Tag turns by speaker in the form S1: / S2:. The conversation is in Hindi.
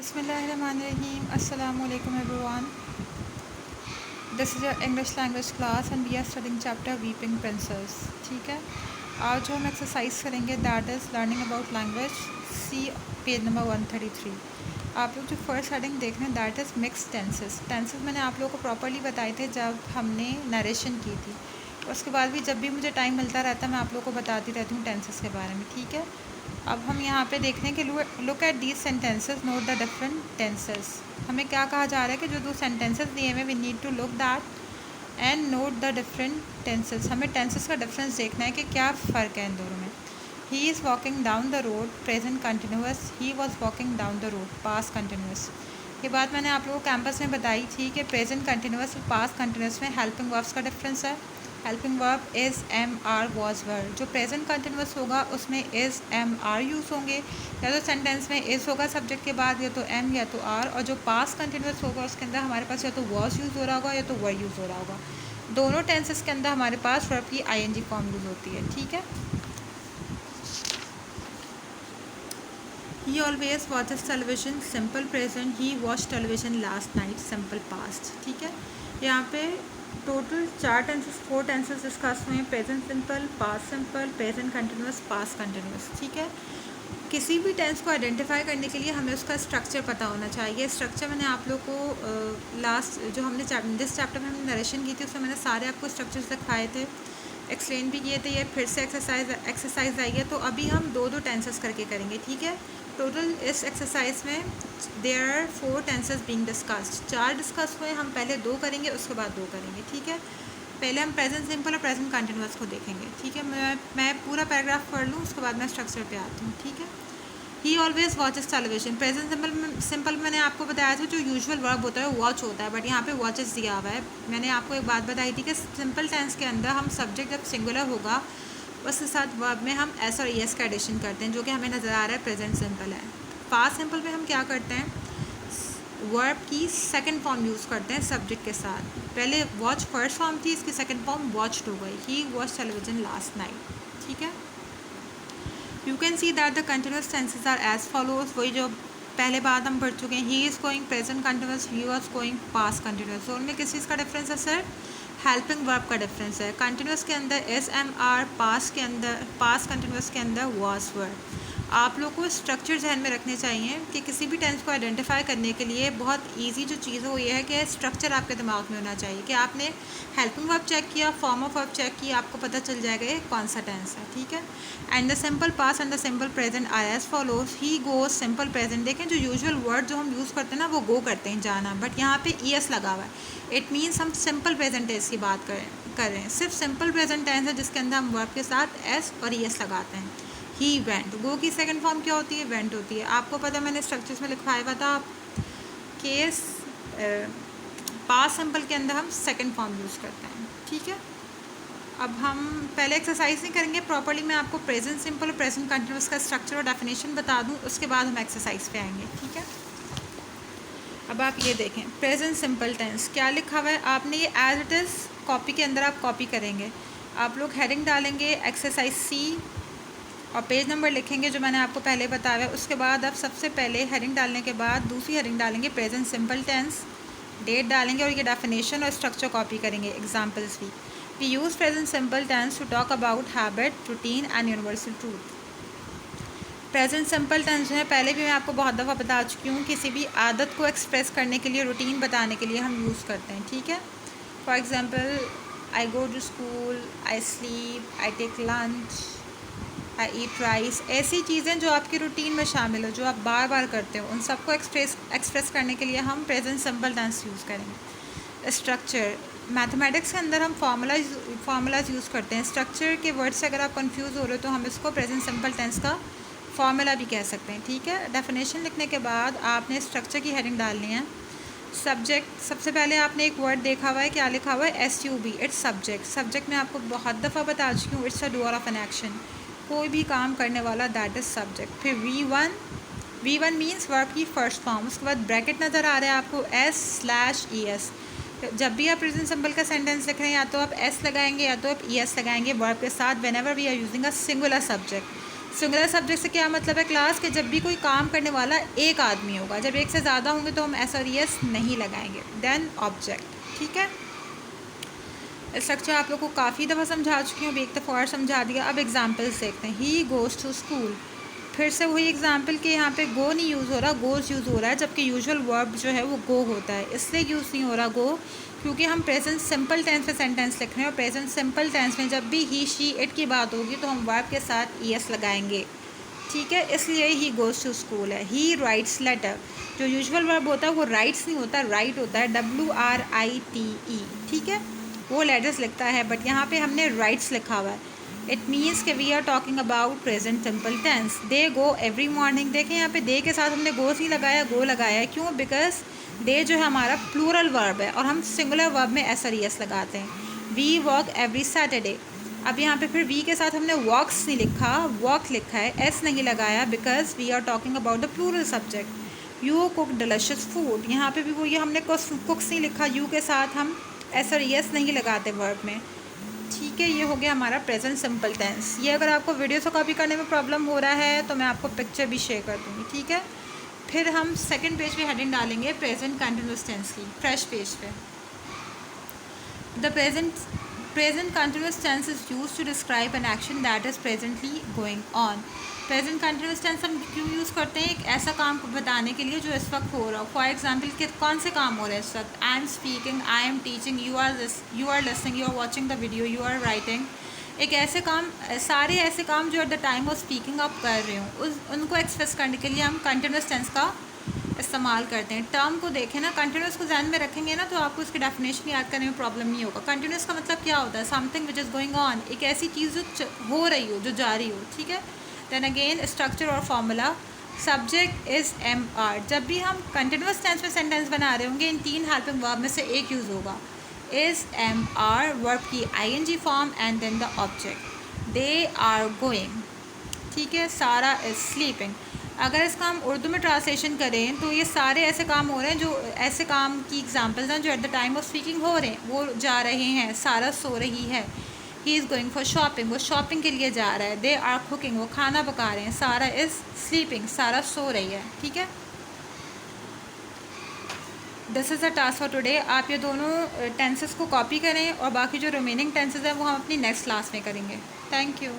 S1: Bismillahirrahmanirrahim. Assalamu alaikum everyone. This is your English language class and we are studying chapter Weeping Princess. ठीक है, आज जो हम एक्सरसाइज करेंगे that is learning about language, C page number 133. आप लोग जो फर्स्ट हेडिंग देख रहे हैं that is mix tenses. Tenses मैंने आप लोगों को प्रॉपर्ली बताए थे जब हमने नरेशन की थी. उसके बाद भी जब भी मुझे टाइम मिलता रहता है मैं आप लोगों को बताती रहती हूँ टेंसेस के बारे में. ठीक है, अब हम यहाँ पे देख रहे हैं कि look at these sentences, note the different tenses. हमें क्या कहा जा रहा है कि जो दो सेंटेंसेस दिए हुए we need to look that and note the different tenses. हमें टेंसेस का डिफरेंस देखना है कि क्या फ़र्क है इन दोनों में. He is walking down the road, present continuous. He was walking down the road, past continuous. ये बात मैंने आप लोगों को कैंपस में बताई थी कि प्रेजेंट कंटिन्यूस और पास्ट कंटिन्यूस में हेल्पिंग वर्ब्स का डिफरेंस है. Helping verb is am are was were. जो प्रेजेंट कंटिन्यूस होगा उसमें इज़ एम आर यूज़ होंगे, या तो सेंटेंस में इज़ होगा सब्जेक्ट के बाद, या तो एम या तो आर. और जो पास्ट कंटिन्यूस होगा उसके अंदर हमारे पास या तो वॉज यूज़ हो रहा होगा या तो वर यूज़ हो रहा होगा. दोनों टेंसेस के अंदर हमारे पास वर्ब की आईएनजी फॉर्म यूज़ होती है. ठीक है, ही always watches television, simple present. ही watch television last night, simple past. ठीक है, यहाँ पे टोटल 4 टेंसेस डिस्कस हुए हैं. Present simple, past simple, present continuous, past continuous. ठीक है, किसी भी टेंस को आइडेंटिफाई करने के लिए हमें उसका स्ट्रक्चर पता होना चाहिए. स्ट्रक्चर मैंने आप लोग को लास्ट जो हमने जिस चैप्टर में हमने नरेशन की थी उसमें मैंने सारे आपको स्ट्रक्चर्स दिखाए थे, एक्सप्लेन भी किए थे. ये फिर से एक्सरसाइज आई है, तो अभी हम दो टेंसेस करके करेंगे. ठीक है, टोटल इस एक्सरसाइज में there are 4 tenses being discussed. 4 discuss हुए, हम पहले 2 करेंगे उसके बाद 2 करेंगे. ठीक है, पहले हम प्रेजेंट सिंपल और प्रेजेंट कंटिन्यूस को देखेंगे. ठीक है, मैं पूरा पैराग्राफ पढ़ लूँ उसके बाद मैं स्ट्रक्चर पे आती हूँ. ठीक है, ही always watches television. Present simple मैंने आपको बताया था जो यूजुअल वर्ब होता है वो वॉच होता है, बट यहाँ पे वॉचेस दिया हुआ है. मैंने आपको एक बात बताई थी कि सिंपल टेंस के अंदर हम सब्जेक्ट जब सिंगुलर होगा उसके साथ वर्ब में हम एस और एस का एडिशन करते हैं, जो कि हमें नज़र आ रहा है प्रेजेंट सिंपल है. पास्ट सिंपल में हम क्या करते हैं, वर्ब की सेकंड फॉर्म यूज़ करते हैं सब्जेक्ट के साथ. पहले वॉच फर्स्ट फॉर्म थी, इसकी सेकंड फॉर्म वॉच्ड हो गई. He watch television last night. ठीक है, you can see that the continuous tenses are as follows. वही जो पहले बात हम पढ़ चुके हैं, he is going present continuous, he was going past continuous. तो उनमें किस चीज़ का डिफरेंस है सर, हेल्पिंग वर्ब का डिफरेंस है. कंटिन्यूस के अंदर is am are, past continuous के अंदर वॉज वर. आप लोग को स्ट्रक्चर जहन में रखने चाहिए कि किसी भी टेंस को आइडेंटिफाई करने के लिए बहुत इजी जो चीज़ है वो ये है कि स्ट्रक्चर आपके दिमाग में होना चाहिए. कि आपने हेल्पिंग वर्ब चेक किया, फॉर्म ऑफ वर्ब चेक किया, आपको पता चल जाएगा ये कौन सा टेंस है. ठीक है, and the simple past and the simple present are as follows. He goes, simple present. देखें जो यूजुअल वर्ड जो हम यूज़ करते हैं ना वो गो करते हैं, जाना, बट यहाँ पे ई एस लगा हुआ है. इट मीन्स हम सिंपल प्रेजेंट टेंस की बात कर रहे हैं. सिर्फ सिंपल प्रेजेंट टेंस है जिसके अंदर हम वर्ब के साथ एस और ई एस लगाते हैं. ही वेंट, गो की सेकंड फॉर्म क्या होती है, वेंट होती है. आपको पता है मैंने स्ट्रक्चर्स में लिखवाया हुआ था. केस पास्ट सिंपल के अंदर हम सेकंड फॉर्म यूज़ करते हैं. ठीक है, अब हम पहले एक्सरसाइज नहीं करेंगे प्रॉपर्ली. मैं आपको प्रेजेंट सिंपल और प्रेजेंट कंटिन्यूस का स्ट्रक्चर और डेफिनेशन बता दूं, उसके बाद हम एक्सरसाइज पे आएंगे. ठीक है, अब आप ये देखें प्रेजेंट सिंपल टेंस क्या लिखा हुआ है. आपने ये एज इट इज़ कॉपी के अंदर आप कॉपी करेंगे. आप लोग हेडिंग डालेंगे एक्सरसाइज सी और पेज नंबर लिखेंगे जो मैंने आपको पहले बताया. उसके बाद आप सबसे पहले हेडिंग डालने के बाद दूसरी हेडिंग डालेंगे प्रेजेंट सिंपल टेंस, डेट डालेंगे और ये डेफिनेशन और स्ट्रक्चर कॉपी करेंगे. एग्जांपल्स भी, we use present simple tense to talk about habit, routine and universal truth. Present simple tense जो है पहले भी मैं आपको बहुत दफ़ा बता चुकी हूँ, किसी भी आदत को एक्सप्रेस करने के लिए, रूटीन बताने के लिए हम यूज़ करते हैं. ठीक है, for example I go to school, I sleep, I take lunch, I eat rice. ऐसी चीज़ें जो आपकी रूटीन में शामिल हो, जो आप बार बार करते हो, उन सबको एक्सप्रेस करने के लिए हम प्रेजेंट सिंपल टेंस यूज़ करेंगे. स्ट्रक्चर, मैथमेटिक्स के अंदर हम फार्मूलाज यूज़ करते हैं. स्ट्रक्चर के वर्ड से अगर आप कंफ्यूज हो रहे हो तो हम इसको प्रेजेंट सिंपल टेंस का फार्मूला भी कह सकते हैं. ठीक है, डेफिनेशन लिखने के बाद आपने स्ट्रक्चर की हेडिंग डालनी है. सब्जेक्ट, सबसे पहले आपने एक वर्ड देखा हुआ है, क्या लिखा हुआ है, SUB, इट्स सब्जेक्ट. सब्जेक्ट मैं आपको बहुत दफ़ा बता चुकी हूँ, it's a doer of an action, कोई भी काम करने वाला, दैट इज़ सब्जेक्ट. फिर V1 मीन्स वर्ब की फर्स्ट फॉर्म. उसके बाद ब्रैकेट नज़र आ रहा है आपको S/ES. जब भी आप प्रेजेंट सिंपल का सेंटेंस लिख रहे हैं या तो आप S लगाएंगे या तो आप ES लगाएंगे वर्ब के साथ, whenever we are using a singular subject. Singular subject से क्या मतलब है क्लास के जब भी कोई काम करने वाला एक आदमी होगा, जब एक से ज़्यादा होंगे तो हम एस और एस नहीं लगाएंगे। देन ऑब्जेक्ट, ठीक है। स्ट्रक्चर आप लोग को काफ़ी दफ़ा समझा चुकी हूँ, एक दफ़ा और समझा दिया। अब एग्जांपल्स देखते हैं। ही गोज़ टू स्कूल, फिर से वही एग्जांपल कि यहाँ पे गो नहीं यूज़ हो रहा, गोज़ यूज़ हो रहा है, जबकि यूजुअल वर्ब जो है वो गो होता है। इसलिए यूज़ नहीं हो रहा गो, क्योंकि हम प्रेजेंट सिंपल टेंस में सेंटेंस लिख रहे हैं, और प्रेजेंट सिंपल टेंस में जब भी ही शी इट की बात होगी तो हम वर्ब के साथ ईएस लगाएंगे, ठीक है। इसलिए ही गोज़ टू स्कूल है। ही राइट्स लेटर, जो यूजुअल वर्ब होता है वो राइट्स नहीं होता, राइट होता है, WRITE, ठीक है। वो लेटर्स लिखता है, बट यहाँ पे हमने राइट्स लिखा हुआ है। इट मीन्स कि we are talking about present simple tense. They go every morning, देखें यहाँ पे दे के साथ हमने गोस नहीं लगाया, गो लगाया है। क्यों? बिकॉज दे जो है हमारा प्लूरल वर्ब है और हम सिंगुलर वर्ब में एस और एस लगाते हैं। वी वॉक एवरी सैटरडे, अब यहाँ पे फिर वी के साथ हमने वॉक्स नहीं लिखा, वॉक लिखा है, एस नहीं लगाया, because we are talking about the plural subject. You cook delicious food, यहाँ पे भी वो ये हमने कुक्स नहीं लिखा, यू के साथ हम एस और एस नहीं लगाते वर्ब में, ठीक है। ये हो गया हमारा प्रेजेंट सिंपल टेंस। ये अगर आपको वीडियो से कॉपी करने में प्रॉब्लम हो रहा है तो मैं आपको पिक्चर भी शेयर कर दूँगी, ठीक है। फिर हम सेकंड पेज पे हेडिंग डालेंगे प्रेजेंट कंटिन्यूस टेंस की, फ्रेश पेज पे। The present continuous tense is use to describe an action that is presently going on. Present continuous tense हम क्यों यूज़ करते हैं? एक ऐसा काम को बताने के लिए जो इस वक्त हो रहा हो। फॉर एग्जाम्पल कि कौन से काम हो रहे हैं इस वक्त? I am speaking, I am teaching, you are listening, you are watching the video, you are writing. एक ऐसे काम, सारे ऐसे काम जो at the time of speaking आप कर रहे हो, उनको एक्सप्रेस करने के लिए हम कंटिन्यूस टेंस का इस्तेमाल करते हैं। टर्म को देखें ना, कंटिन्यूस को ध्यान में रखेंगे ना तो आपको इसकी डेफिनेशन याद करने में प्रॉब्लम नहीं होगा। कंटिन्यूस का मतलब क्या होता है? Something which is going on, एक ऐसी चीज़ जो हो रही हो, जो जारी हो, ठीक है। देन अगेन स्ट्रक्चर और फॉर्मूला। सब्जेक्ट इज़ MR, जब भी हम कंटिन्यूस टेंस में सेंटेंस बना रहे होंगे इन तीन हेल्पिंग वर्ब में से एक यूज़ होगा। इज़ MR, वर्ब की ING form, and then the object. They are going, ठीक है। सारा इज़ स्लीपिंग। अगर इसका हम उर्दू में ट्रांसलेशन करें तो ये सारे ऐसे काम हो रहे हैं, जो ऐसे काम की एग्जांपल्स हैं जो at the time of speaking हो रहे हैं। वो जा रहे हैं, सारा सो रही है। ही इज़ गोइंग फॉर शॉपिंग, वो शॉपिंग के लिए जा रहा है। दे आर कुकिंग, वो खाना पका रहे हैं। सारा इज़ स्लीपिंग, सारा सो रही है, ठीक है। This is the task for today. आप ये दोनों टेंसेस को कॉपी करें और बाकी जो रिमेनिंग टेंसेस हैं वो हम अपनी नेक्स्ट क्लास में करेंगे। Thank you.